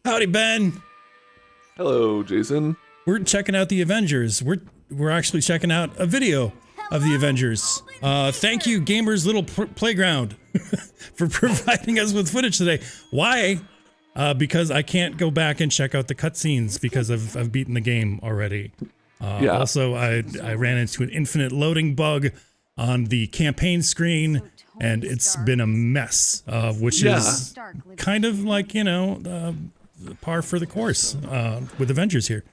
Howdy, Ben. Hello, Jason. We're checking out the Avengers. We're actually checking out a video of the Avengers. Thank you, Gamers Little Playground, for providing us with footage today. Why? Because I can't go back and check out the cutscenes because I've beaten the game already. Also, I ran into an infinite loading bug on the campaign screen, and it's been a mess, which is kind of like, you know, par for the course with Avengers here.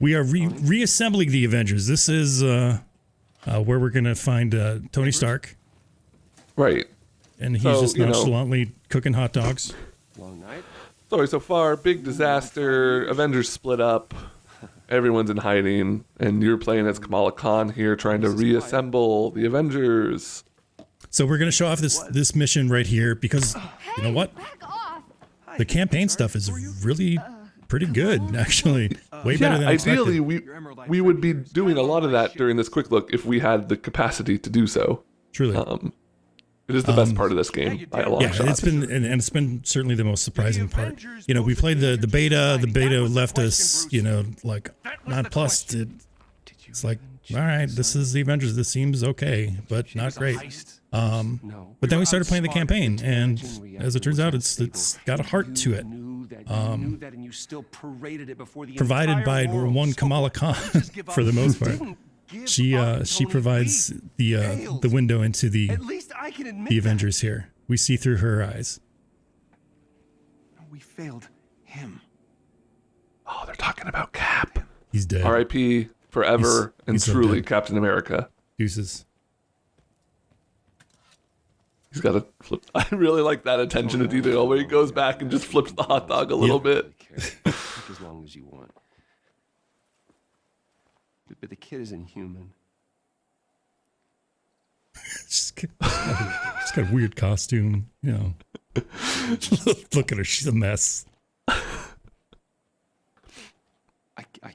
We are reassembling the Avengers. This is where we're going to find Tony Stark. Right. And he's just nonchalantly cooking hot dogs. Long night. Story so far, big disaster, Avengers split up, everyone's in hiding, and you're playing as Kamala Khan here trying to reassemble the Avengers. So we're going to show off this mission right here because, you know what? The campaign stuff is really pretty good, actually. Way better than ideally, expected. we would be doing a lot of that during this quick look if we had the capacity to do so. Truly. It is the best part of this game by a long shot. It's been and it's been certainly the most surprising part. You know, we played the beta. The beta left us, you know, like nonplussed. It's like, all right, this is the Avengers. This seems okay, but not great. But then we started playing the campaign, and as it turns out, it's got a heart to it. Provided by one Kamala Khan for the most part. She provides the window into the Avengers here. We see through her eyes. We failed him. Oh, they're talking about Cap. He's dead. R.I.P. forever and he's so truly dead. Captain America. Deuces. He's got to flip. I really like that attention to detail where he goes back and just flips the hot dog a little bit. Take as long as you want. But the kid isn't human. She's got a weird costume, you know. Look at her, she's a mess. I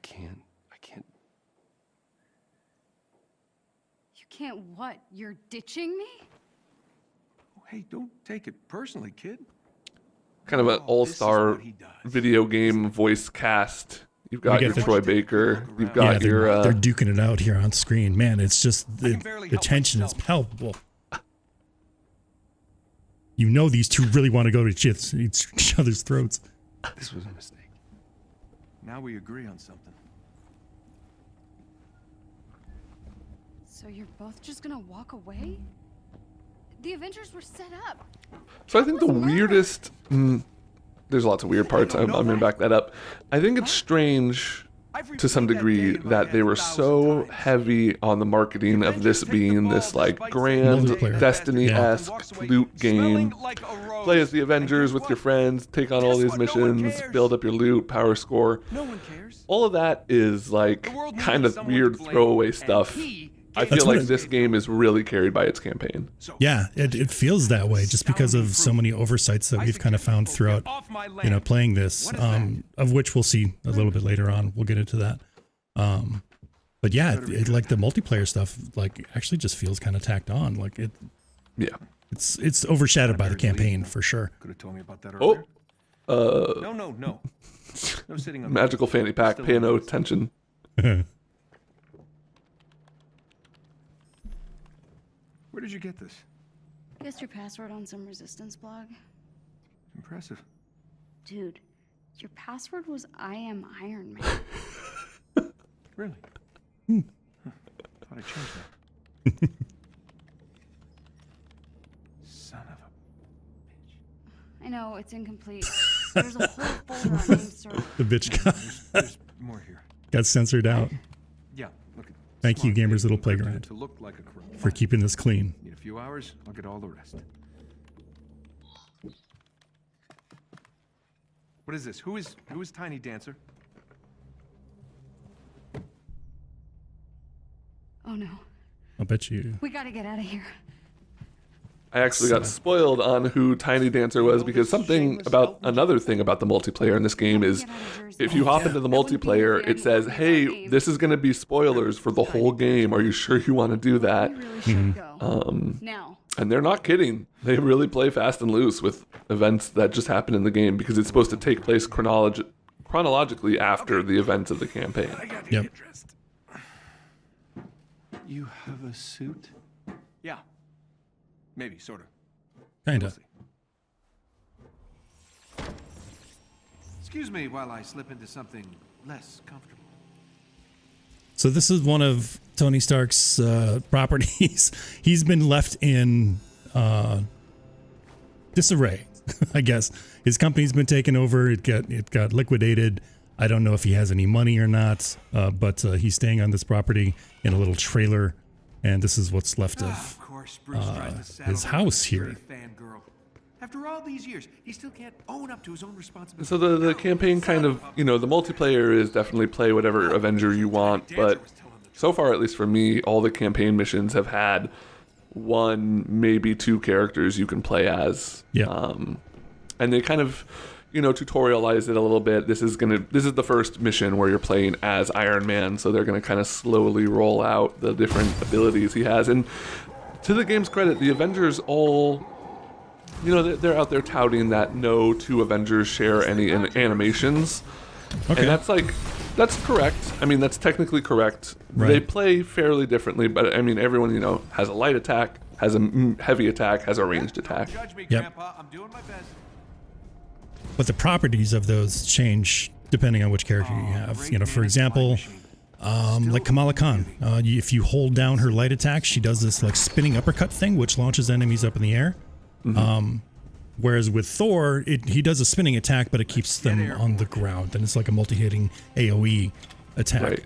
can't. You can't what? You're ditching me? Oh, hey, don't take it personally, kid. Kind of an all-star video game voice cast. You've got your Troy Baker. You've got your... they're duking it out here on screen. Man, it's just... The tension is palpable. You know these two really want to go to each other's throats. This was a mistake. Now we agree on something. So you're both just gonna walk away? The Avengers were set up. So I think the weirdest... there's lots of weird parts. I'm going to back that up. I think it's strange to some degree that they were so heavy on the marketing of this being this like grand Destiny-esque loot game. Play as the Avengers with your friends, take on all these missions, build up your loot, power score. All of that is like kind of weird throwaway stuff. I feel like this game is really carried by its campaign. Yeah, it feels that way just because of so many oversights that we've kind of found throughout, you know, playing this, of which we'll see a little bit later on. We'll get into that. But yeah, it like the multiplayer stuff, like actually just feels kind of tacked on. Like it. Yeah. It's overshadowed by the campaign for sure. Could have told me about that earlier. No. No sitting on Magical fanny pack, pay no attention. Where did you get this? Guessed your password on some resistance blog? Impressive. Dude, your password was I am Iron Man. Really? Thought I changed that. Son of a... I know, it's incomplete. There's a whole folder on named server. The bitch There's more here. got censored out. Yeah, look at... Thank you, Gamers Little Playground, to look like a crook. for keeping this clean. Need a few hours, I'll get all the rest. What is this? Who is Tiny Dancer? Oh no. I'll bet you. We gotta get out of here. I actually got spoiled on who Tiny Dancer was because another thing about the multiplayer in this game is if you hop into the multiplayer, it says, hey, this is going to be spoilers for the whole game. Are you sure you want to do that? We really should go. Now. And they're not kidding. They really play fast and loose with events that just happen in the game because it's supposed to take place chronologically after the events of the campaign. I got to Yep. get dressed. You have a suit? Yeah. Maybe, sort of. Kinda. Excuse me while I slip into something less comfortable. So this is one of Tony Stark's properties. He's been left in disarray, I guess. His company's been taken over. It got liquidated. I don't know if he has any money or not, but he's staying on this property in a little trailer, and this is what's left of course, Bruce tries to saddle his her house with a here. pretty fangirl. After all these years, he still can't own up to his own responsibility. So the campaign kind of, the multiplayer is definitely play whatever Avenger you want, but so far, at least for me, all the campaign missions have had one, maybe two characters you can play as. Yeah. And they kind of, tutorialize it a little bit. This is the first mission where you're playing as Iron Man, so they're gonna kind of slowly roll out the different abilities he has. And to the game's credit, the Avengers all, they're out there touting that no two Avengers share any animations. Okay. And that's correct. I mean, that's technically correct. Right. They play fairly differently, but I mean, everyone, has a light attack, has a heavy attack, has a ranged attack. Judge me, Yep. Grandpa. I'm doing my best. But the properties of those change depending on which character you have. For example, like Kamala Khan, if you hold down her light attack, she does this like spinning uppercut thing, which launches enemies up in the air. Whereas with Thor, he does a spinning attack, but it keeps them on the ground, and it's like a multi-hitting AOE attack. Right.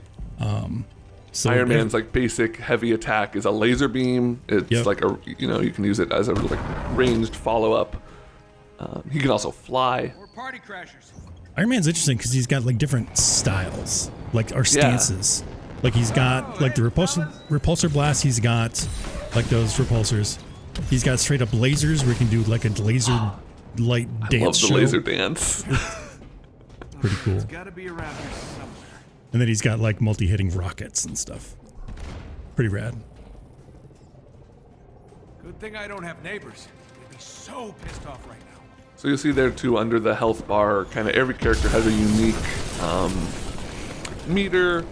So Iron Man's like basic heavy attack is a laser beam. It's like a, you can use it as a like ranged follow-up. He can also fly. We're party crashers. Iron Man's interesting because he's got like different styles, like stances. Like he's got like the repulsor blast. He's got like those repulsors. He's got straight up lasers where he can do like a laser light dance I love the show. laser dance. Pretty cool. It's got to be around here somewhere. And then he's got like multi-hitting rockets and stuff. Pretty rad. Good thing I don't have neighbors. They'd be so pissed off right now. So you'll see there too, under the health bar, kind of every character has a unique meter,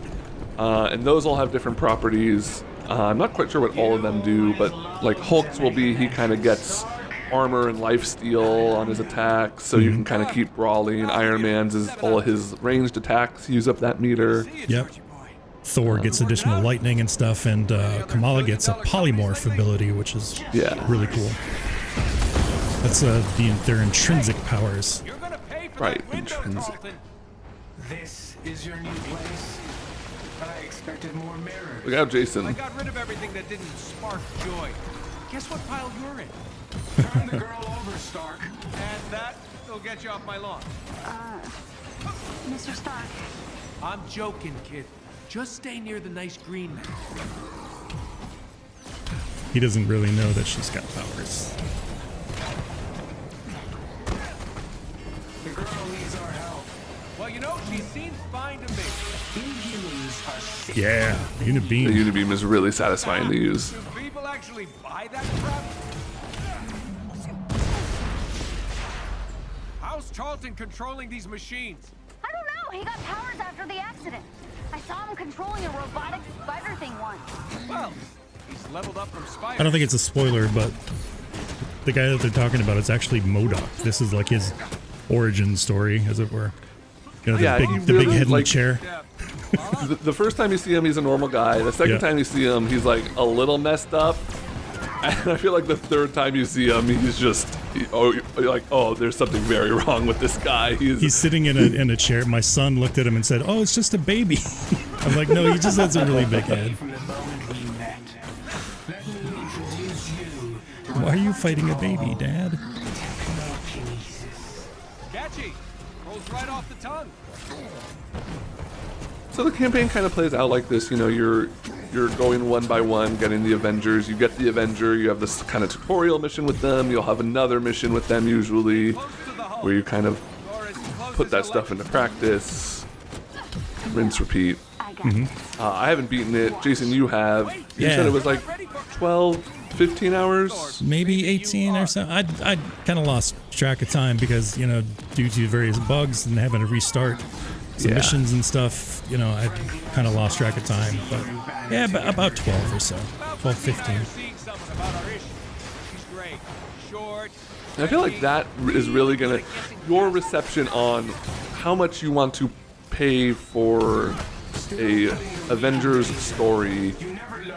and those all have different properties. I'm not quite sure what all of them do, but like Hulk's will be, he kind of gets armor and lifesteal on his attacks, so you can kind of keep brawling. Iron Man's is all of his ranged attacks use up that meter. Yep. Thor gets additional lightning and stuff, and Kamala gets a polymorph ability, which is really cool. That's their intrinsic powers. You're gonna pay for Right, that window, intrinsic. Carlton. This is your new place? I expected more mirrors. Look out, Jason. I got rid of everything that didn't spark joy. Guess what pile you're in? Turn the girl over, Stark. And that will get you off my lawn. Mr. Stark. I'm joking, kid. Just stay near the nice green man. He doesn't really know that she's got powers. The girl needs our help. Well, she seems fine to me. Inhumans are sick. Yeah, The Unibeam. Unibeam is really satisfying to use. Do people actually buy that crap? How's Charlton controlling these machines? I don't know. He got powers after the accident. I saw him controlling a robotic spider thing once. Well, he's leveled up from Spider. I don't think it's a spoiler, but the guy that they're talking about is actually MODOK. This is like his origin story, as it were. The Yeah, he big really, head in the like- chair. The first time you see him, he's a normal guy. The second time you see him, he's like a little messed up. And I feel like the third time you see him, he's just, there's something very wrong with this guy. He's sitting in a chair. My son looked at him and said, "Oh, it's just a baby." I'm like, "No, he just has a really big head." From the moment we met. Let me introduce you. Why are you fighting a baby, Dad? Telekinesis. Catchy. Rolls right off the tongue. So the campaign kind of plays out like this. You're going one by one, getting the Avengers. You get the Avenger. You have this kind of tutorial mission with them. You'll have another mission with them usually, where you kind of Or as close put as that you'll stuff let into practice. Rinse, repeat. I got it. I haven't beaten it. Jason, you have. You Yeah. said it was like 12, 15 hours. maybe 18 or so. I kind of lost track of time because, you know, due to various bugs and having to restart some missions and stuff, you know, I kind of lost track of time. But yeah, about 12 or so, 12, 15. I feel like that is really gonna, your reception on how much you want to pay for a Avengers story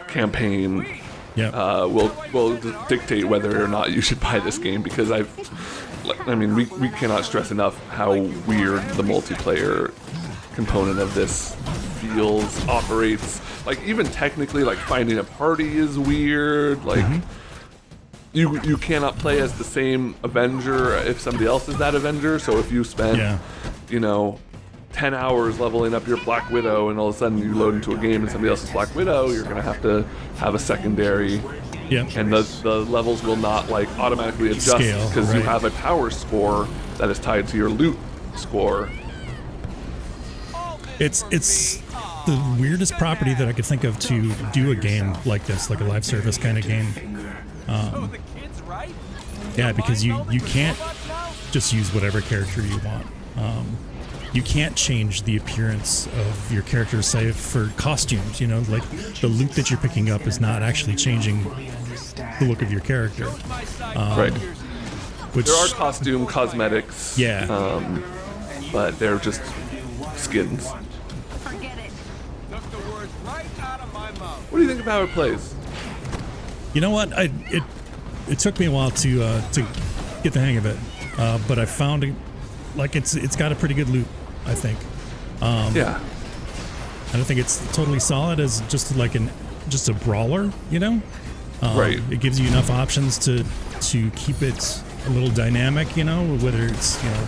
campaign will dictate whether or not you should buy this game, because we cannot stress enough how weird the multiplayer component of this feels, operates. Like, even technically, like, finding a party is weird. Like, you cannot play as the same Avenger if somebody else is that Avenger. So if you spend, 10 hours leveling up your Black Widow, and all of a sudden you load into a game and somebody else is Black Widow, you're gonna have to have a secondary. And the levels will not like automatically adjust because you have a power score that is tied to your loot score. It's the weirdest property that I could think of to do a game like this, like a live service kind of game. Yeah, because you can't just use whatever character you want. You can't change the appearance of your character, say for costumes, you know, like the loot that you're picking up is not actually changing the look of your character. Which, there are costume cosmetics, but they're just skins. What do you think of how it plays? You know what? It took me a while to get the hang of it, but I found it, like it's got a pretty good loop, I think. Yeah. I don't think it's totally solid as just like just a brawler, you know. It gives you enough options to keep it a little dynamic, you know, whether it's, you know,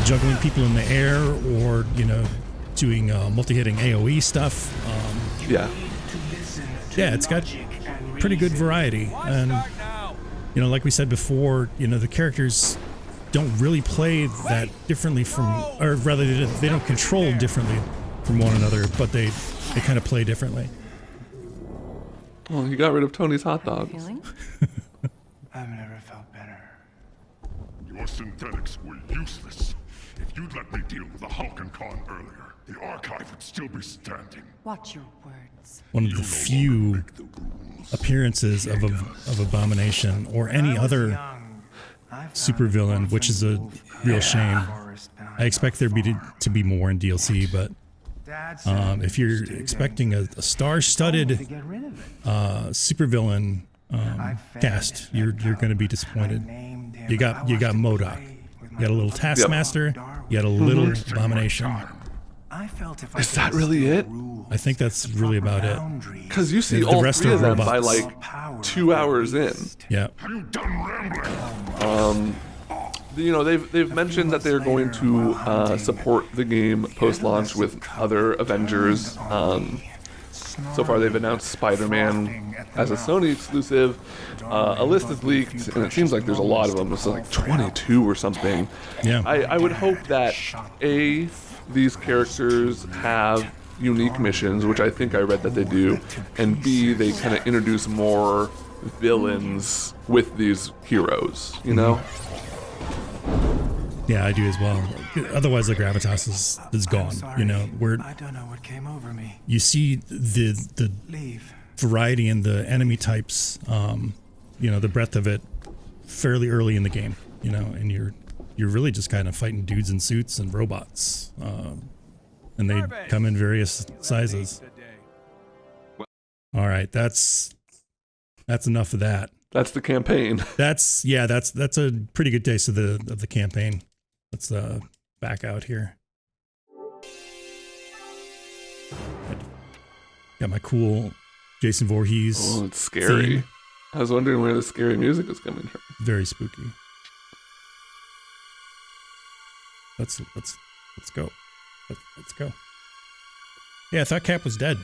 juggling people in the air or, you know, doing multi-hitting AoE stuff. Yeah, it's got pretty good variety, and you know, like we said before, you know, the characters don't really play that differently from, or rather, they don't control differently from one another, but they kind of play differently. Well, you got rid of Tony's hot dogs. I've never felt better. Your synthetics were useless. If you'd let me deal with the Hulk and Khan earlier, the archive would still be standing. Watch your words. One of the few appearances of Abomination or any other supervillain, which is a real shame. I expect there to be more in DLC, but if you're expecting a star-studded supervillain cast, you're going to be disappointed. You got MODOK, you got a little Taskmaster, you got a little Abomination. Is that really it? I think that's really about it. Because you see all three of them by like 2 hours in. Yeah. You know, they've mentioned that they're going to support the game post-launch with other Avengers. So far, they've announced Spider-Man as a Sony exclusive. A list is leaked, and it seems like there's a lot of them. It's like 22 or something. Yeah. I would hope that these characters have unique missions, which I think I read that they do, and B, they kind of introduce more villains with these heroes, you know? Yeah, I do as well. Otherwise, the gravitas is gone. You know, I don't know what came over me. You see the variety in the enemy types, you know, the breadth of it fairly early in the game. You know, and you're really just kind of fighting dudes in suits and robots, and they come in various sizes. All right, that's enough of that. That's the campaign. That's a pretty good taste of the campaign. Let's back out here. Got my cool Jason Voorhees. Oh, it's scary. Theme. I was wondering where the scary music was coming from. Very spooky. Let's go. Let's go. Yeah, I thought Cap was dead.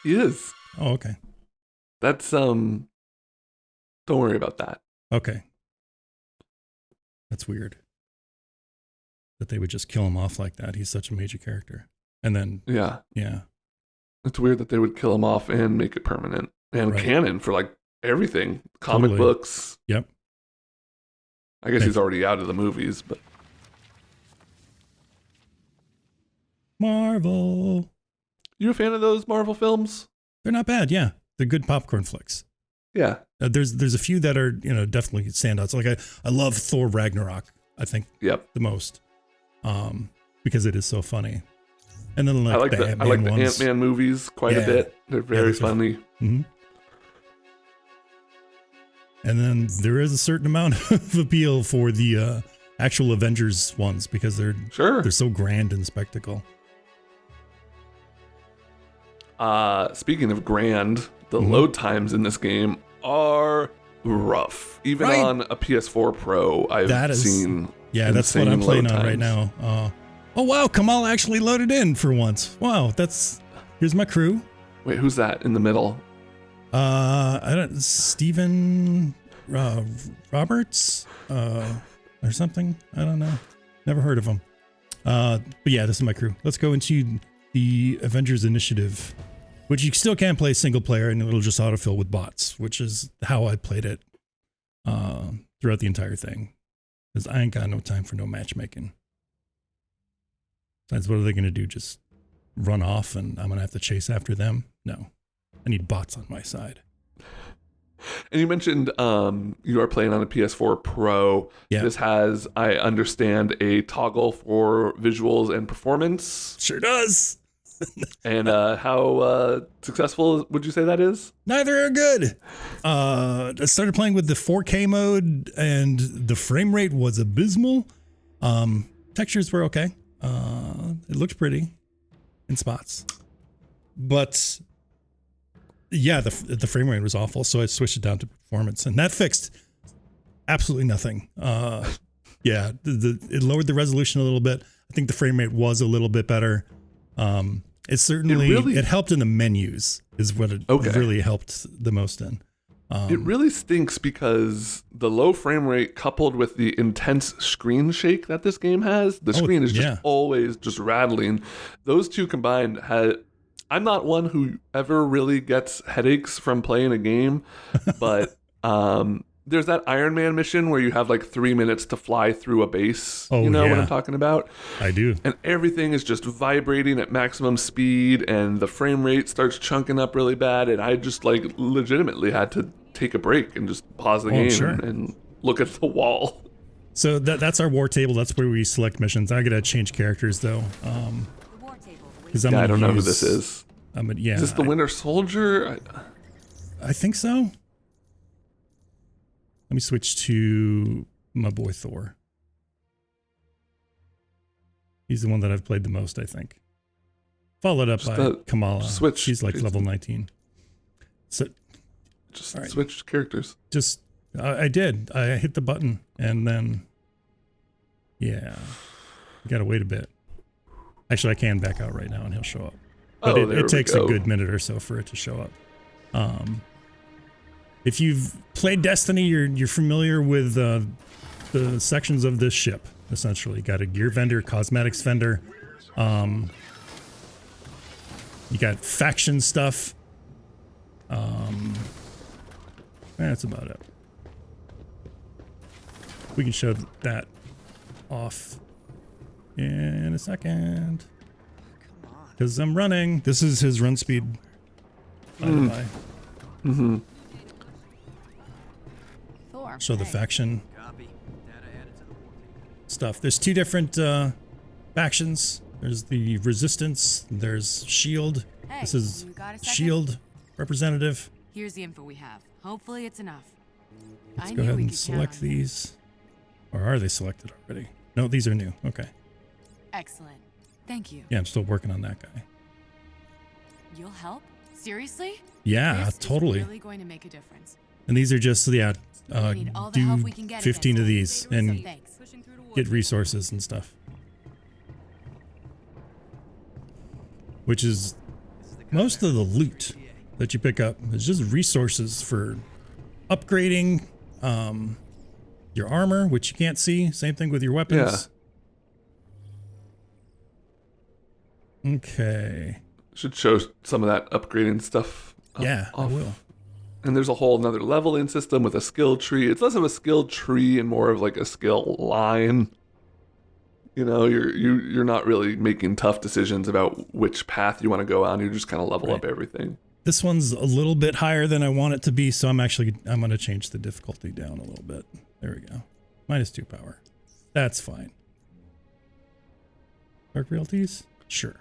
He is. Oh, okay. That's don't worry about that. Okay. That's weird. That they would just kill him off like that. He's such a major character. And then Yeah. Yeah. It's weird that they would kill him off and make it permanent. and Right. canon for like everything. Comic Totally. books. Yep. I guess he's already out of the movies, but Marvel. you a fan of those Marvel films? They're not bad. Yeah, they're good popcorn flicks. Yeah. There's a few that are definitely standouts. Like I love Thor Ragnarok. I think Yep. the most, because it is so funny. And then like I like the Ant-Man ones. Ant-Man movies quite a Yeah. bit. They're very those are- funny. Mhm. And then there is a certain amount of appeal for the actual Avengers ones because they're Sure. so grand and spectacle. Speaking of grand, the Mhm. load times in this game are rough. Even Right. on a PS4 Pro, I've That is- seen. Yeah, that's what insane I'm playing load on right times. now. Oh wow, Kamal actually loaded in for once. Wow, here's my crew. Wait, who's that in the middle? I don't Steven Roberts or something. I don't know. Never heard of him. But yeah, this is my crew. Let's go into the Avengers Initiative, which you still can play single player and it'll just autofill with bots, which is how I played it throughout the entire thing. Because I ain't got no time for no matchmaking. Besides, what are they going to do? Just run off and I'm going to have to chase after them? No. I need bots on my side. And you mentioned you are playing on a PS4 Pro. Yeah. This has, I understand, a toggle for visuals and performance. Sure does. And how successful would you say that is? Neither are good. I started playing with the 4K mode and the frame rate was abysmal. Textures were okay. It looked pretty in spots. But yeah, the frame rate was awful, so I switched it down to performance and that fixed absolutely nothing. Yeah, it lowered the resolution a little bit. I think the frame rate was a little bit better. It certainly it helped in the menus is what it really helped the most in. It really stinks because the low frame rate coupled with the intense screen shake that this game has, the screen is just always just rattling. Those two combined I'm not one who ever really gets headaches from playing a game, but there's that Iron Man mission where you have like 3 minutes to fly through a base. Oh, you know what yeah. I'm talking about? I do. And everything is just vibrating at maximum speed and the frame rate starts chunking up really bad. And I just like legitimately had to take a break and just pause the game and look at the wall. So that's our war table. That's where we select missions. I gotta change characters though. Because I don't know who this is. Is this the Winter Soldier? I think so. Let me switch to my boy Thor. He's the one that I've played the most, I think. Followed up by Kamala. She's like level 19. So just switch characters. I did. I hit the button and then you gotta wait a bit. Actually, I can back out right now and he'll show up. But it takes a good minute or so for it to show up. If you've played Destiny, you're familiar with the sections of this ship. Essentially, you got a gear vendor, cosmetics vendor. You got faction stuff. That's about it. We can show that off in a second. Because I'm running. This is his run speed. Show the faction stuff. There's two different factions. There's the Resistance. There's Shield. This is Shield representative. Here's the info we have. Hopefully it's enough. Let's go ahead and select these. Or are they selected already? No, these are new. Okay. Excellent. Thank you. Yeah, I'm still working on that guy. You'll help? Seriously? Yeah, This totally. is really going to make a difference. And these are just, We need all the help do we can get 15 of against these and Thanks. get resources and stuff. Which is most of the loot that you pick up is just resources for upgrading your armor, which you can't see. Same thing with your weapons. Okay. Should show some of that upgrading stuff. Yeah, I will. And there's a whole another leveling system with a skill tree. It's less of a skill tree and more of like a skill line. You know, you're not really making tough decisions about which path you want to go on. You just kind of level up everything. This one's a little bit higher than I want it to be, so I'm going to change the difficulty down a little bit. There we go. -2 power. That's fine. Dark Realties? Sure.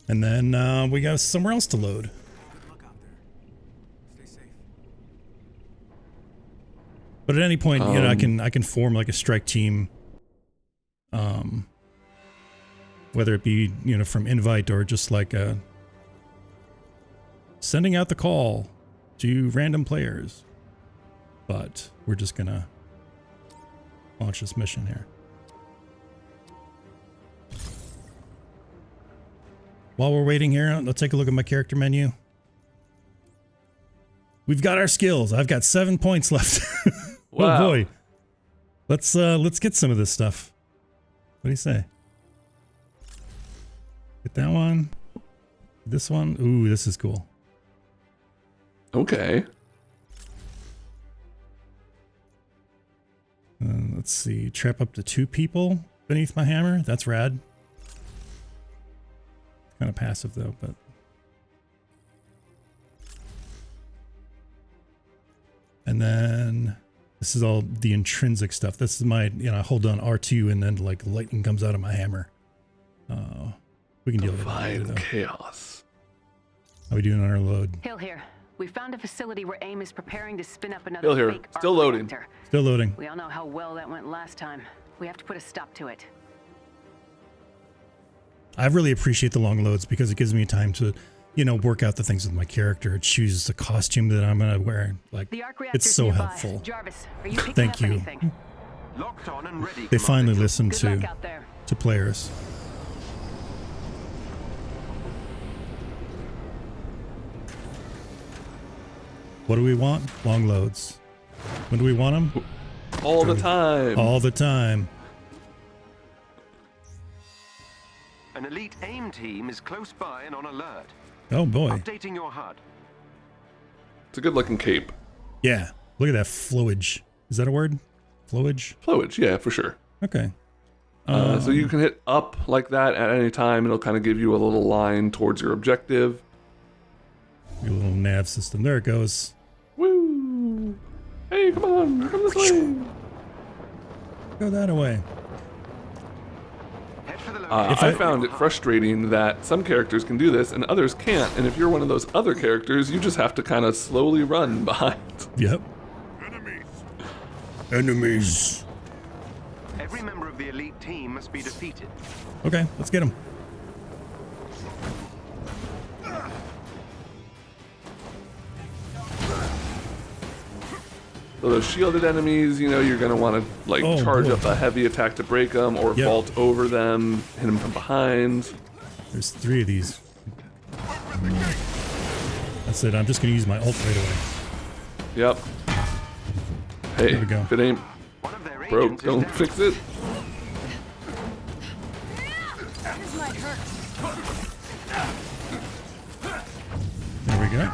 And then we got somewhere else to load. Look out there. Stay safe. But at any point, you know, I can form like a strike team. Whether it be, you know, from invite or just like sending out the call to random players. But we're just gonna launch this mission here. While we're waiting here, let's take a look at my character menu. We've got our skills. I've got 7 points left. Wow. Oh boy. Let's get some of this stuff. What do you say? Get that one. This one. Ooh, this is cool. Okay. Let's see. Trap up to 2 people beneath my hammer. That's rad. Kind of passive though, but. And then this is all the intrinsic stuff. This is my, you know, I hold down R2 and then like lightning comes out of my hammer. We can deal with it later, Divine though. chaos. How we doing on our load? Hill here. We found a facility where AIM is preparing to spin up another Hill here. fake Still arc loading. reactor. Still loading. We all know how well that went last time. We have to put a stop to it. I really appreciate the long loads because it gives me time to, you know, work out the things with my character. It chooses the costume that I'm gonna wear. Like, The arc it's reactor's so nearby. helpful. Jarvis, are you picking Thank up you. anything? Locked on and ready. They finally Commander. listen Good luck to out there. players. What do we want? Long loads. When do we want them? All the time. All the time. An elite AIM team is close by and on alert. Oh boy. Updating your HUD. It's a good looking cape. Yeah. Look at that flowage. Is that a word? Flowage? Flowage, yeah, for sure. Okay. So you can hit up like that at any time. It'll kind of give you a little line towards your objective. Your little nav system. There it goes. Woo! Hey, come on, come this way. Go that away. Head for the I found it frustrating that some characters can do this and others can't. And if you're one of those other characters, you just have to kind of slowly run behind. Yep. Enemies. Enemies. Every member of the elite team must be defeated. Okay, let's get him. So those shielded enemies, you know, you're going to want to like Oh, charge boy. up a heavy attack to break them or Yep. vault over them, hit them from behind. There's 3 of these. That's it. I'm just going to use my ult right away. Yep. Hey, There we go. if it ain't One of their broke, agents is don't down. fix it. This might hurt. There we go.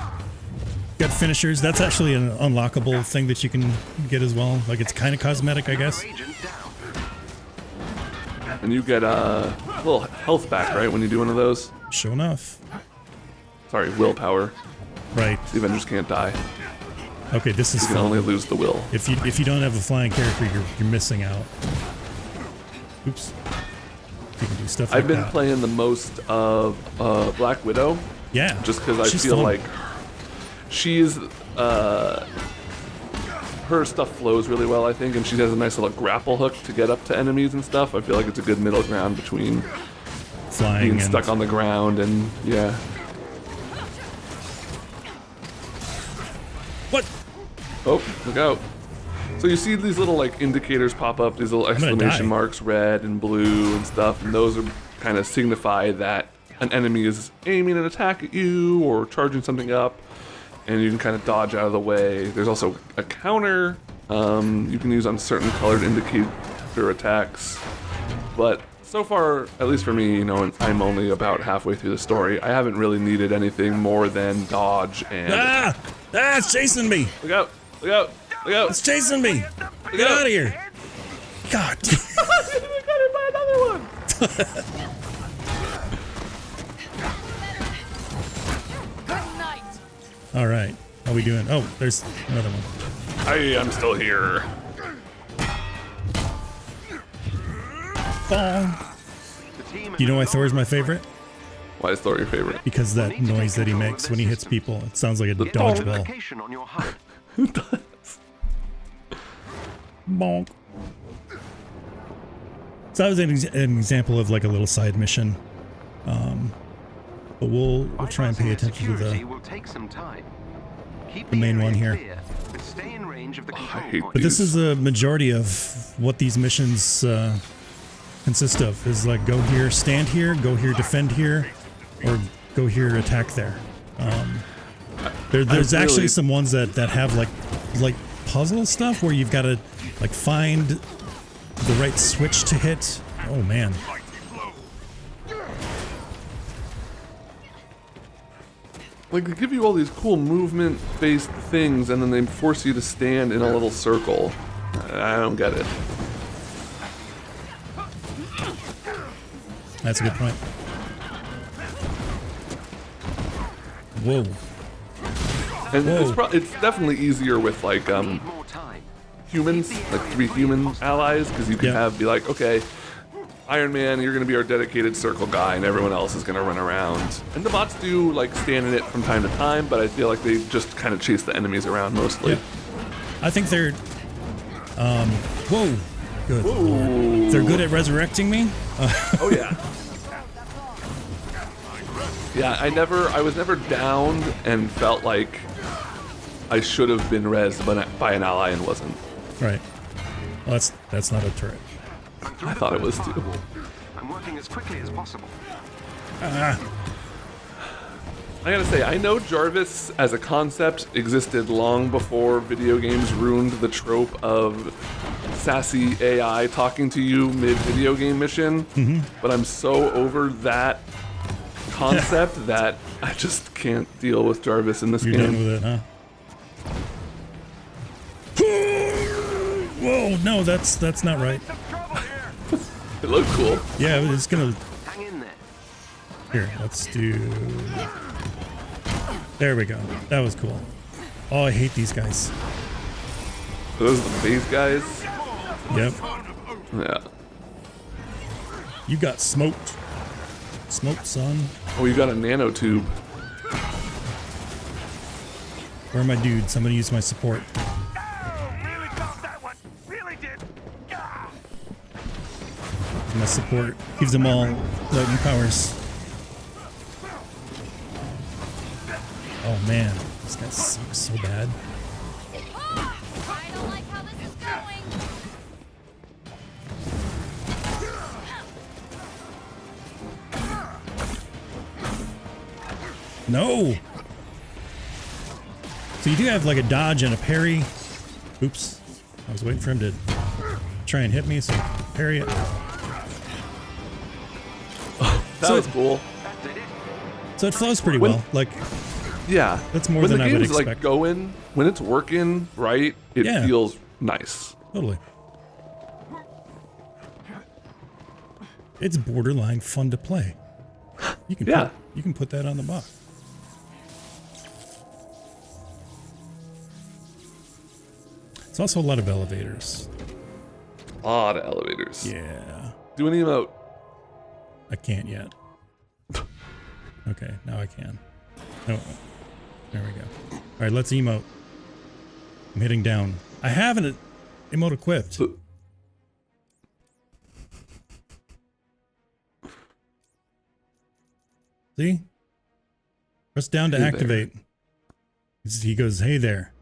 Got finishers. That's actually an unlockable thing that you can get as well. Like, it's kind of cosmetic, I guess. Another agent down. And you get a little health back, right, when you do one of those? Sure enough. Sorry, willpower. Right. The Avengers can't die. Okay, this is You can fun. only lose the will. If you don't have a flying character, you're missing out. Oops. You can do stuff like I've been that. playing the most of Black Widow, Yeah. just because I she's feel fun. like she's her stuff flows really well, I think, and she has a nice little grapple hook to get up to enemies and stuff. I feel like it's a good middle ground between flying being and stuck on the ground and yeah. What? Oh, look out. So you see these little like indicators pop up, these little gonna exclamation die. marks, red and blue and stuff, and those are kind of signify that an enemy is aiming an attack at you or charging something up, and you can kind of dodge out of the way. There's also a counter you can use on certain colored indicator attacks, but so far, at least for me, you know, I'm only about halfway through the story. I haven't really needed anything more than dodge and... Ah! Ah, it's chasing me! Look out! Look out! Look out! It's chasing me! Get out of here! God. I got hit by another one! Good night. All right. How we doing? Oh, there's another one. I am still here. Bong. You know why Thor's my favorite? Why is Thor your favorite? Because that noise that he makes when he hits people, it sounds like a dodgeball. On your HUD. Who does? Bonk. So that was an example of like a little side mission. But we'll try and pay attention to the main one here. I hate But this is the majority of what these missions consist of. Is like go here, stand here, go here, defend here, or go here, attack there. There's actually some ones that have like puzzle stuff where you've got to like find the right switch to hit. Oh man. Like, they give you all these cool movement-based things, and then they force you to stand in a little circle. I don't get it. That's a good point. Whoa. And Whoa. it's definitely easier with, like, humans, like 3 human allies, because you can be like, okay, Iron Man, you're going to be our dedicated circle guy, and everyone else is going to run around. And the bots do, like, stand in it from time to time, but I feel like they just kind of chase the enemies around mostly. Yep. I think they're... whoa. Good. Whoa. They're good at resurrecting me? Oh, yeah. Yeah, I was never downed and felt like I should have been rezzed by an ally and wasn't. Right. Well, that's not a turret. I thought it was too. I'm working as quickly as possible. I gotta say, I know Jarvis as a concept existed long before video games ruined the trope of sassy AI talking to you mid-video game mission, but I'm so over that concept that I just can't deal with Jarvis in this You're game. done with it, huh? Whoa, no, that's not right. It looked cool. Yeah, it's gonna... Hang in there. Here, let's do... There we go. That was cool. Oh, I hate these guys. Are those the phase guys? Yep. Yeah. You got smoked. Smoked, son. Oh, you got a nanotube. Where are my dudes? I'm gonna use my support. Really got that one. Really did. My support gives them all lightning powers. Oh man, this guy sucks so bad. I don't like how this is going. No! So you do have like a dodge and a parry. Oops. I was waiting for him to try and hit me, so parry it. That was cool. So it flows pretty well. Like, Yeah. That's more than I would When the game's like expect. going, when it's working right, it Yeah. feels nice. totally. It's borderline fun to play. You can you can put that on the box. It's also a lot of elevators. A lot of elevators. Yeah. Do an emote. I can't yet. Okay, now I can. No. There we go. All right, let's emote. I'm hitting down. I have an emote equipped. See? Press down to Hey activate. He goes, hey there.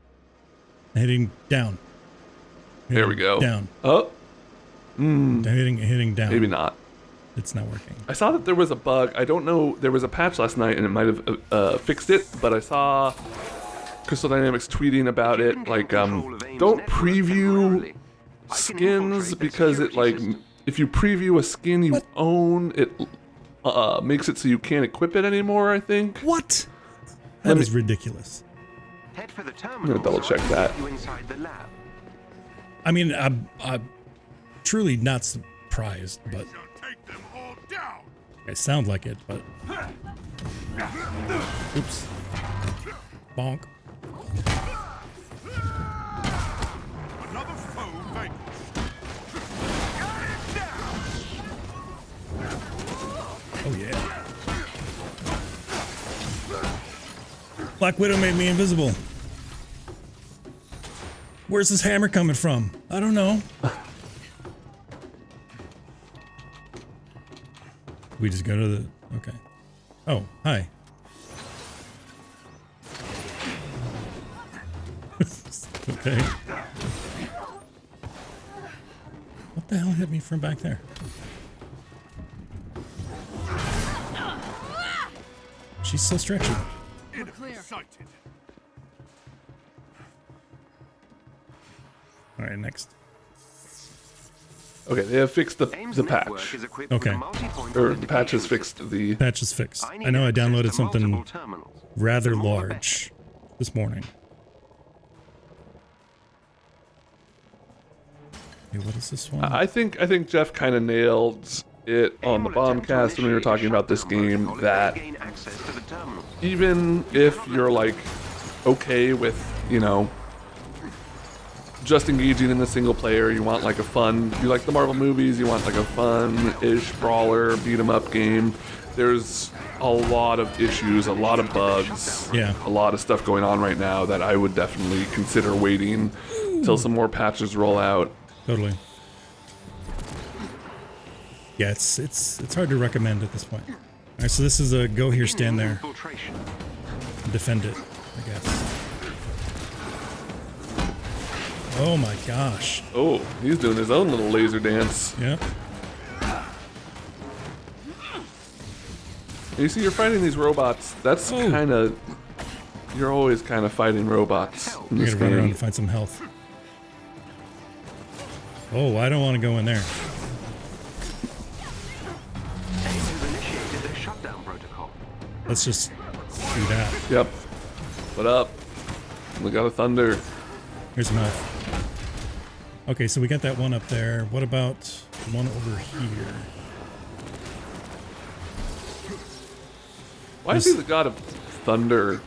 Hitting down. There we go. Down. Oh. Hitting down. Maybe not. It's not working. I saw that there was a bug. I don't know. There was a patch last night and it might have fixed it, but I saw Crystal Dynamics tweeting about it. Like, don't preview skins because it like if you preview a skin you own, it makes it so you can't equip it anymore, I think. What? That is ridiculous. Head for the I'm gonna terminal. double check that. You inside the lab. I mean, I'm truly not surprised, but Take them all down. it sounds like it, but... Oops. Bonk. Another foe vanquished. Oh, yeah. Black Widow made me invisible. Where's this hammer coming from? I don't know. We just go to the... Okay. Oh, hi. Okay. What the hell hit me from back there? She's so stretchy. Sighted. All right, next. Okay, they have fixed the patch. Okay. Or the patch has fixed the... Patch is fixed. I know I downloaded something rather large this morning. Hey, what is this one? I think Jeff kind of nailed it on the bombcast when we were talking about this game, that even if you're like okay with, you know, just engaging in the single player, you want like a fun, you like the Marvel movies, you want like a fun-ish brawler, beat 'em up game, there's a lot of issues, a lot of bugs, Yeah. a lot of stuff going on right now that I would definitely consider waiting till some more patches roll out. Totally. Yeah, it's hard to recommend at this point. All right, so this is a go here, stand there, defend it, I guess. Oh my gosh. Oh, he's doing his own little laser dance. Yeah. You see, you're fighting these robots. That's kind of... You're always kind of fighting robots in We're this gonna run around game. and find some health. Oh, I don't want to go in there. Avengers initiated their shutdown protocol. Let's just do that. Yep. What up? We got a thunder. Here's some health. Okay, so we got that one up there. What about the one over here? Why is he the god of thunder?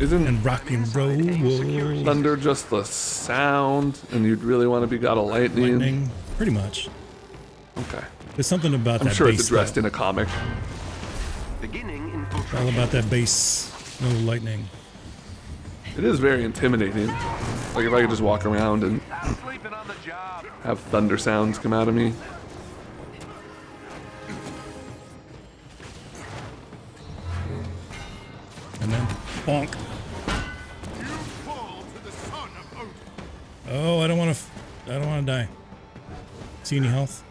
Isn't And rock and roll. thunder just the sound, and you'd really want to be god of lightning? Lightning. Pretty much. Okay. There's something about I'm that sure bass. it's addressed though. in a comic. Beginning It's infiltration. all about that bass. No lightning. It is very intimidating. Like if I could just walk around and Sleeping on the job. have thunder sounds come out of me. And then bonk. You fall to the son of Odin. Oh, I don't want to die. See any health?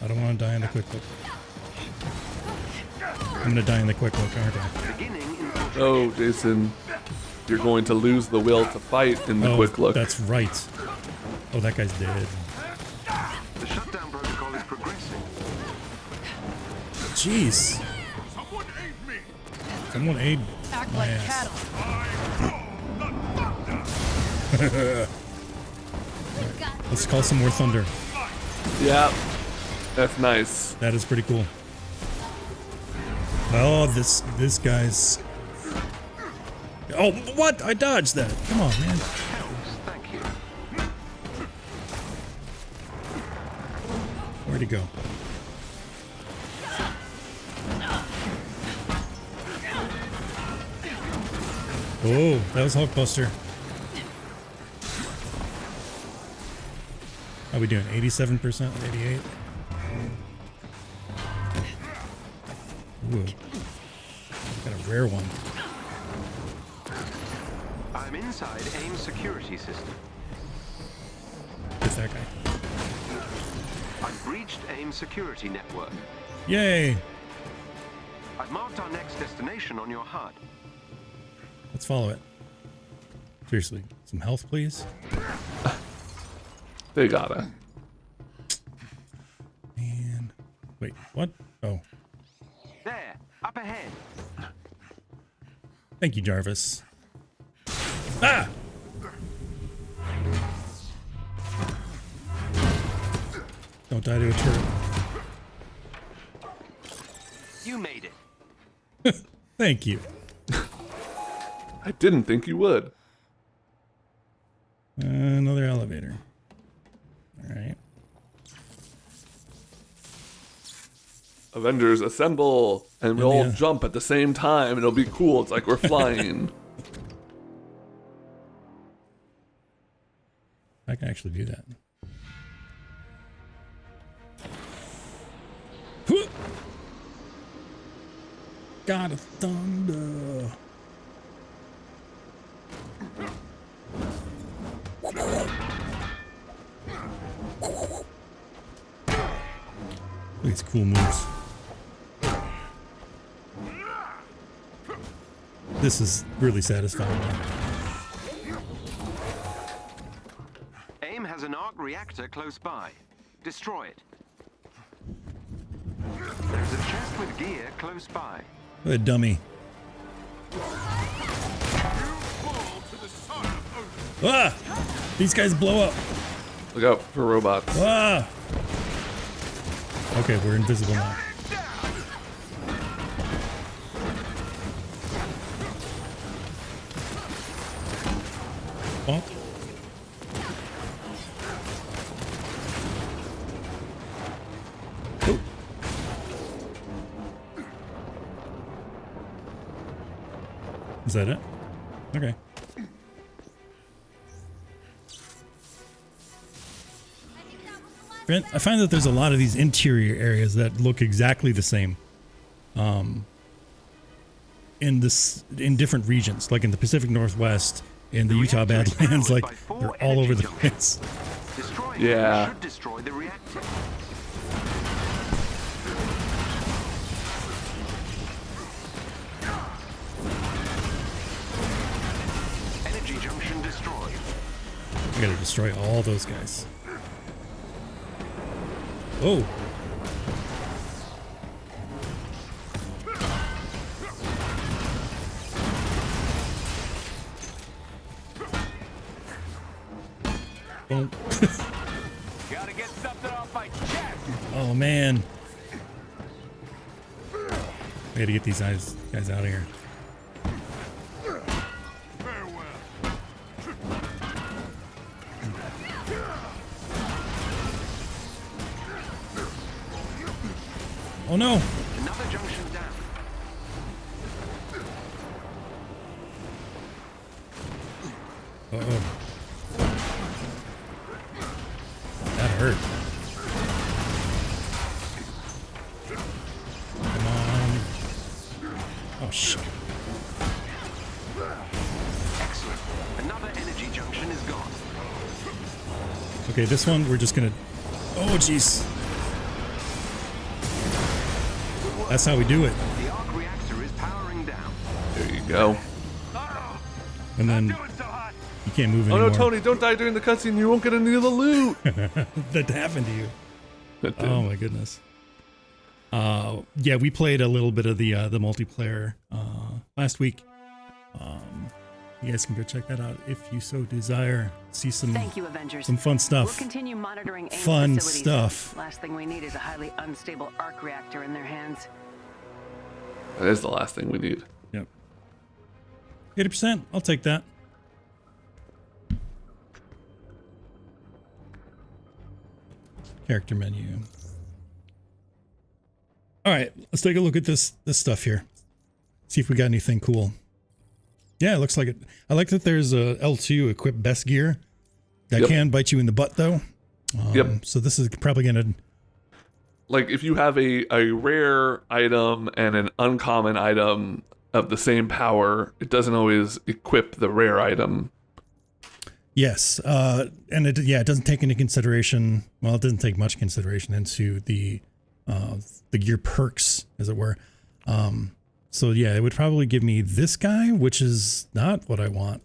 I don't want to die in the quick look. I'm gonna die in the quick look, aren't I? Beginning infiltration. Oh, Jason, you're going to lose the will to fight in the Oh, quick look. that's right. Oh, that guy's dead. The shutdown protocol is progressing. Jeez. Someone aid me. Someone aid Act my like ass. cattle. I call the thunder. Let's call some more thunder. Yeah, that's nice. That is pretty cool. Oh, this guy's... Oh, what? I dodged that. Come on, man. Helps, thank you. Where'd he go? Oh, that was Hulkbuster. How we doing? 87%? 88? Ooh. Got a rare one. I'm inside AIM's security system. Who's that guy? I've breached AIM's security network. Yay! I've marked our next destination on your HUD. Let's follow it. Seriously, some health, please. They gotta. What? Oh, There, up ahead. thank you, Jarvis. Ah! Don't die to a turret. You made it. Thank you. I didn't think you would. Another elevator. All right. Avengers assemble, and we all Yeah. jump at the same time, and it'll be cool. It's like we're flying. I can actually do that. Huh. God of Thunder. Look at these cool moves. This is really satisfying. AIM has an arc reactor close by. Destroy it. There's a chest with gear close by. What a dummy. Ah! These guys blow up. Look out for robots. Ah! Okay, we're invisible now. Bonk. Oh. Is that it? Okay. I find that there's a lot of these interior areas that look exactly the same. In different regions, like in the Pacific Northwest, in the Utah Badlands, like they're all over the place. Destroying Yeah. them should destroy the reactor. Energy junction destroyed. I gotta destroy all those guys. Oh. Boom. Gotta get something off my chest. Oh man. We gotta get these guys out of here. Oh no! Another junction down. Uh-oh. That hurt. Come on. Oh shit. Excellent. Another energy junction is gone. Okay, this one we're just gonna... Oh jeez. That's how we do it. The arc reactor is powering down. There you go. And then Doing so hot. you can't move Oh anymore. no, Tony, don't die during the cutscene. You won't get any of the loot. That happened to you. That did. Oh my goodness. Yeah, we played a little bit of the multiplayer last week. You guys can go check that out if you so desire. See some Thank you, Avengers. some fun We'll stuff. continue monitoring AIM Fun facilities. stuff. Last thing we need is a highly unstable arc reactor in their hands. That is the last thing we need. Yep. 80%. I'll take that. Character menu. All right, let's take a look at this stuff here. See if we got anything cool. Yeah, it looks like it. I like that there's a L2 equipped best gear. That Yep. can bite you in the butt though. Yep. So this is probably gonna. Like if you have a rare item and an uncommon item of the same power, it doesn't always equip the rare item. Yes, and it doesn't take into consideration. Well, it doesn't take much consideration into the gear perks, as it were. So yeah, it would probably give me this guy, which is not what I want.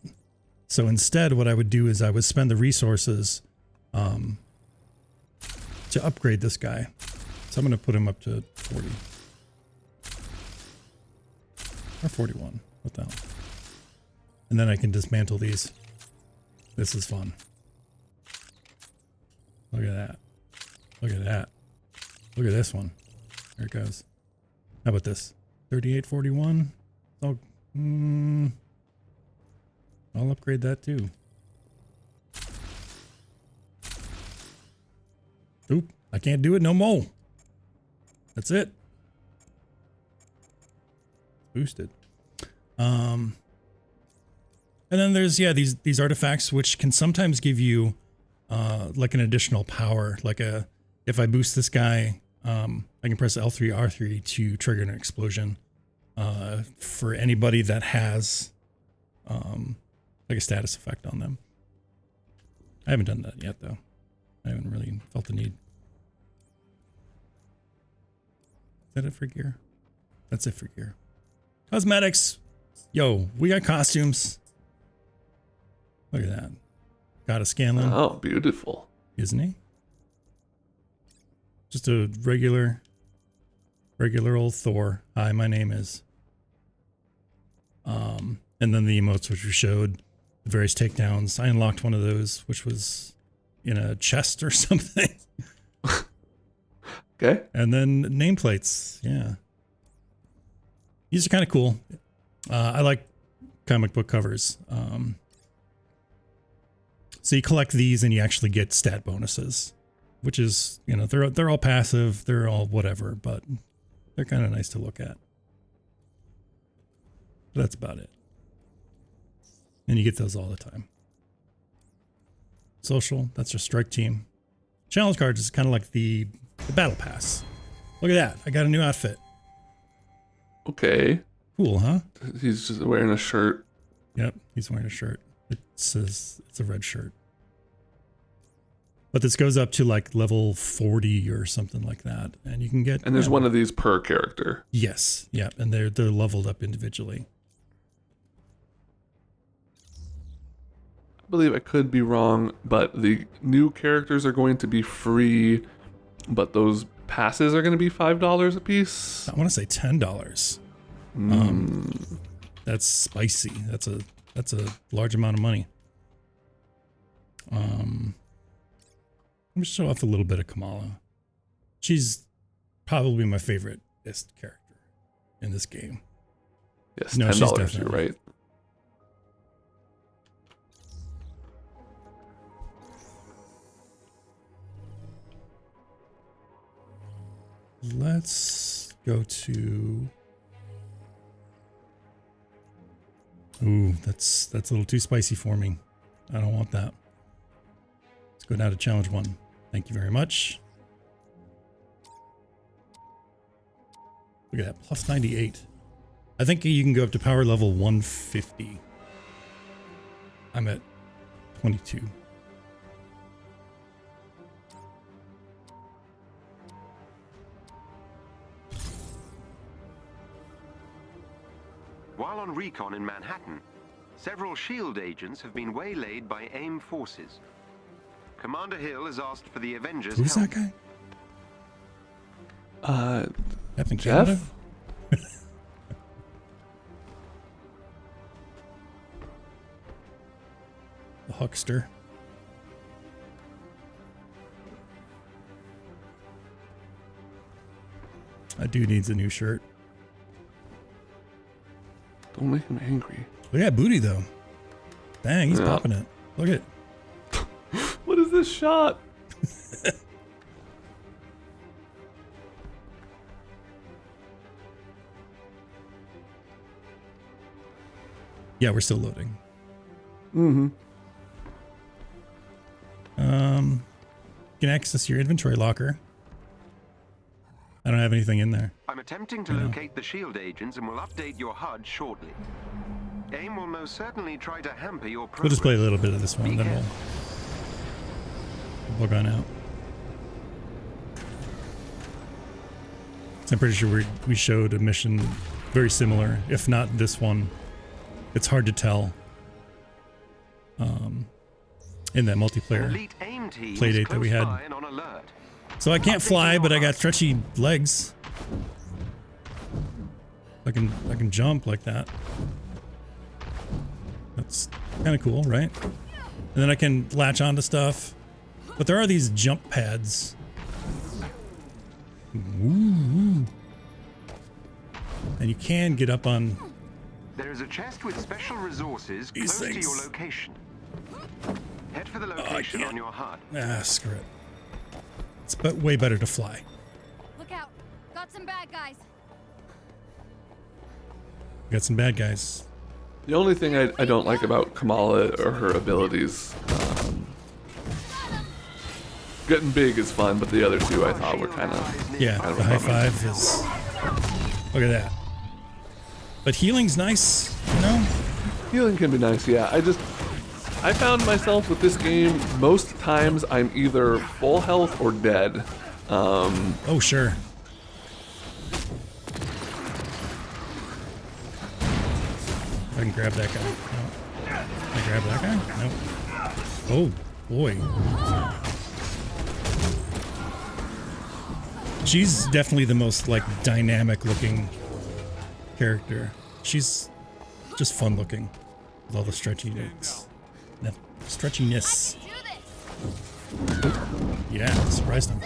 So instead, what I would do is I would spend the resources to upgrade this guy. So I'm going to put him up to 40. Or 41. What the hell? And then I can dismantle these. This is fun. Look at that. Look at that. Look at this one. There it goes. How about this? 3841. Oh, I'll upgrade that too. Oop, I can't do it no more. That's it. Boosted. And then there's, yeah, these artifacts which can sometimes give you like an additional power. Like if I boost this guy, I can press L3, R3 to trigger an explosion. For anybody that has like a status effect on them. I haven't done that yet though. I haven't really felt the need. Is that it for gear? That's it for gear. Cosmetics. Yo, we got costumes. Look at that. Got a Scanlan. Oh, beautiful. Isn't he? Just a regular old Thor. Hi, my name is. And then the emotes which we showed, the various takedowns. I unlocked one of those, which was in a chest or something. Okay. And then nameplates. Yeah. These are kind of cool. I like comic book covers. So you collect these and you actually get stat bonuses, which is, you know, they're all passive, they're all whatever, but they're kind of nice to look at. But that's about it. And you get those all the time. Social, that's your strike team. Challenge cards is kind of like the battle pass. Look at that. I got a new outfit. Okay. Cool, huh? He's just wearing a shirt. Yep, he's wearing a shirt. It says it's a red shirt. But this goes up to like level 40 or something like that. And you can get... And there's one of these per character. Yes, yeah, and they're leveled up individually. I believe I could be wrong, but the new characters are going to be free, but those passes are going to be $5 a piece. I want to say $10. That's spicy. That's a large amount of money. Let me show off a little bit of Kamala. She's probably my favoriteest character in this game. Yes, No, she's $10, you're definitely. right. Let's go to... Ooh, that's a little too spicy for me. I don't want that. Let's go down to challenge 1. Thank you very much. Look at that, plus 98. I think you can go up to power level 150. I'm at 22. While on recon in Manhattan, several S.H.I.E.L.D. agents have been waylaid by AIM forces. Commander Hill has asked for the Avengers' Who's help. that guy? Captain Jeff? Canada? The huckster. That dude needs a new shirt. Don't make him angry. Look at that booty though. Dang, he's Yeah. popping it. Look at What is this shot? Yeah, we're still loading. Mm-hmm. You can access your inventory locker. I don't have anything in there. I'm attempting to locate the S.H.I.E.L.D. agents and will update your HUD shortly. AIM will most certainly try to hamper your progress. We'll just play a little bit of this one, Be then careful. we'll bug on out. I'm pretty sure we showed a mission very similar, if not this one. It's hard to tell. In that multiplayer Elite AIM teams playdate that we close had. by and on alert. So I can't fly, but I got stretchy legs. I can jump like that. That's kind of cool, right? And then I can latch onto stuff. But there are these jump pads. Ooh. And you can get up on There is a chest with special resources these close to things. your location. Head for the location on your HUD. Ah, screw it. It's way better to fly. Look out. Got some bad guys. Got some bad guys. The only thing I don't like about Kamala are her abilities. Getting big is fun, but the other two I thought were kind of... Yeah, kind of the a high bummer. five is... Look at that. But healing's nice, you know? Healing can be nice, yeah. I found myself with this game, most times I'm either full health or dead. Oh, sure. I can grab that guy. No. Can I grab that guy? No. Oh, boy. She's definitely the most, like, dynamic looking character. She's just fun looking with all the stretchiness. Stretchiness. Yeah, surprised him.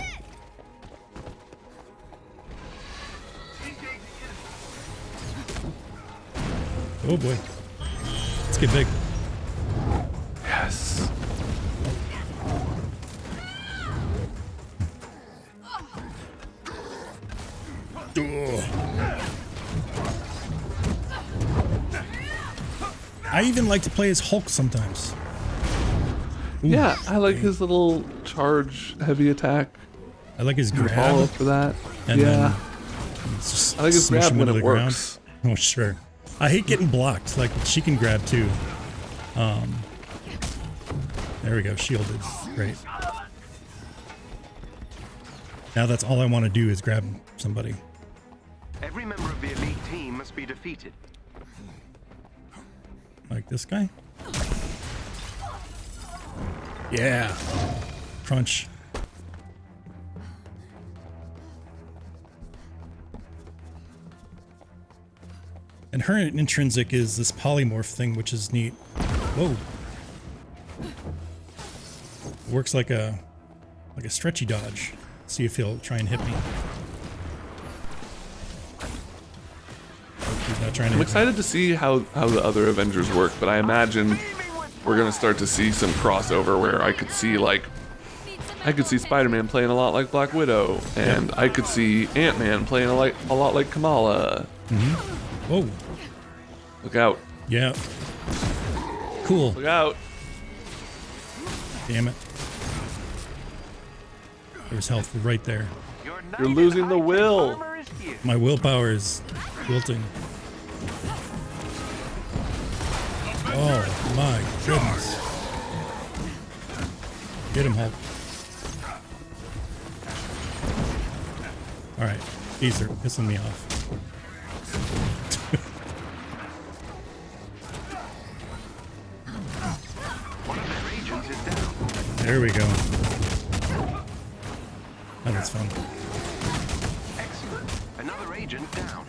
Oh boy. Let's get big. Yes. I even like to play as Hulk sometimes. Ooh. Yeah, I like his little charge heavy attack. I like his Follow grab. up for that. And Yeah. It's just I like his smush grab him when into it the ground. works. Oh, sure. I hate getting blocked. Like, she can grab too. There we go. Shielded. Great. Now that's all I want to do is grab somebody. Every member of the elite team must be defeated. Like this guy? Yeah. Crunch. And her intrinsic is this polymorph thing, which is neat. Whoa. Works like a stretchy dodge. See if he'll try and hit me. He's not trying to I'm hit me. excited to see how the other Avengers work, but I imagine we're gonna start to see some crossover where I could see Spider-Man playing a lot like Black Widow, and I could see Ant-Man playing a lot like Kamala. Whoa. Look out! Yeah. Cool. Look out! Damn it. There's health right there. You're losing the will. My willpower is wilting. Oh my goodness. Get him, Hulk. Alright, these are pissing me off. One of their agents is down. There we go. Oh, that's fun. Excellent. Another agent down.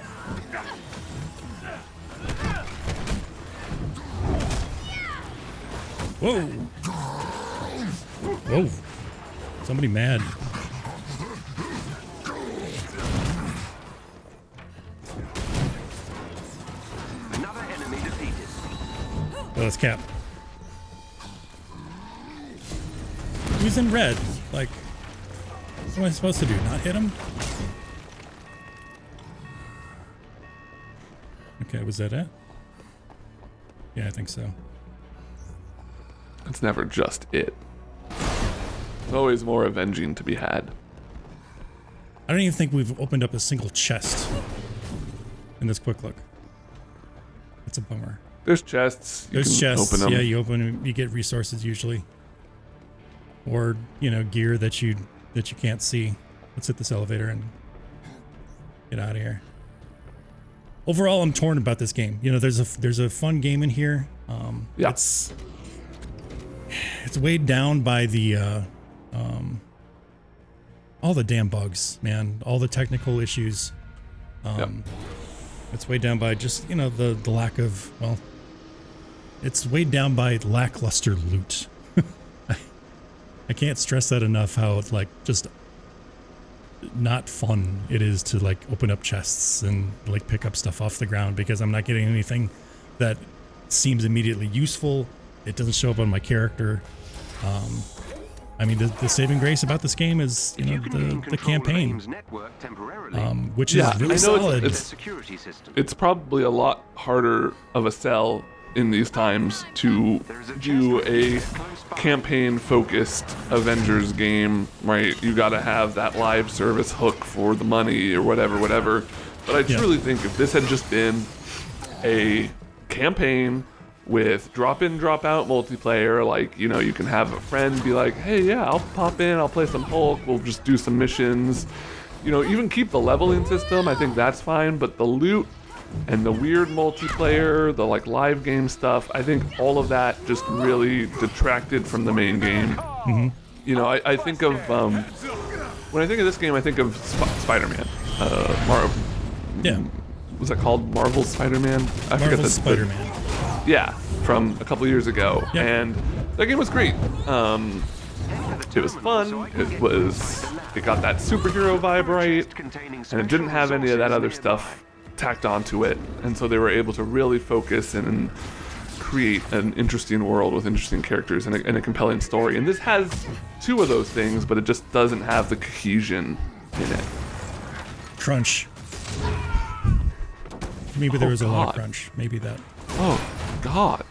Whoa! Whoa! Somebody mad. Another enemy defeated. Oh, that's Cap. He's in red. Like, what am I supposed to do? Not hit him? Okay, was that it? Yeah, I think so. It's never just it. There's always more avenging to be had. I don't even think we've opened up a single chest in this quick look. It's a bummer. There's chests. You There's can chests. open them. Yeah, you open them, you get resources usually. Or, you know, gear that you can't see. Let's hit this elevator and get out of here. Overall, I'm torn about this game. You know, there's a fun game in here. Yeah. It's weighed down by the all the damn bugs, man, all the technical issues. It's weighed down by just, you know, the lack of, well, it's weighed down by lackluster loot. I can't stress that enough, how like just not fun it is to like open up chests and like pick up stuff off the ground, because I'm not getting anything that seems immediately useful. It doesn't show up on my character. I mean, the saving grace about this game is, you know, the campaign, which is really solid. It's probably a lot harder of a sell in these times to do a campaign-focused Avengers game, right? You gotta have that live service hook for the money or whatever. But I truly think if this had just been a campaign with drop-in, drop-out multiplayer, like, you know, you can have a friend be like, hey, yeah, I'll pop in, I'll play some Hulk, we'll just do some missions. You know, even keep the leveling system, I think that's fine, but the loot and the weird multiplayer, the like live game stuff, I think all of that just really detracted from the main game. Mm-hmm. You know, I think of, when I think of this game, I think of Spider-Man. Was that called Marvel's Spider-Man? I forget the Spider-Man. Yeah, from a couple years ago, and that game was great. It was fun. It got that superhero vibe right, and it didn't have any of that other stuff tacked onto it. And so they were able to really focus and create an interesting world with interesting characters and a compelling story. And this has two of those things, but it just doesn't have the cohesion in it. Crunch. Maybe there was a lot of crunch. Maybe that. Oh, God.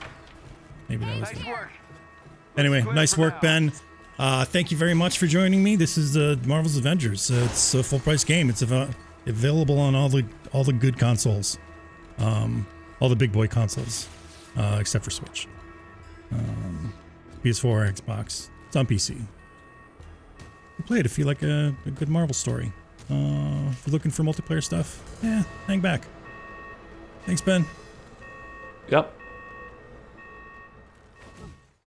Maybe that was it. Anyway, nice work, Ben. Thank you very much for joining me. This is Marvel's Avengers. It's a full-price game. It's available on all the good consoles, all the big boy consoles, except for Switch, PS4, Xbox. It's on PC. You play it if you like a good Marvel story. If you're looking for multiplayer stuff, hang back. Thanks, Ben. Yep.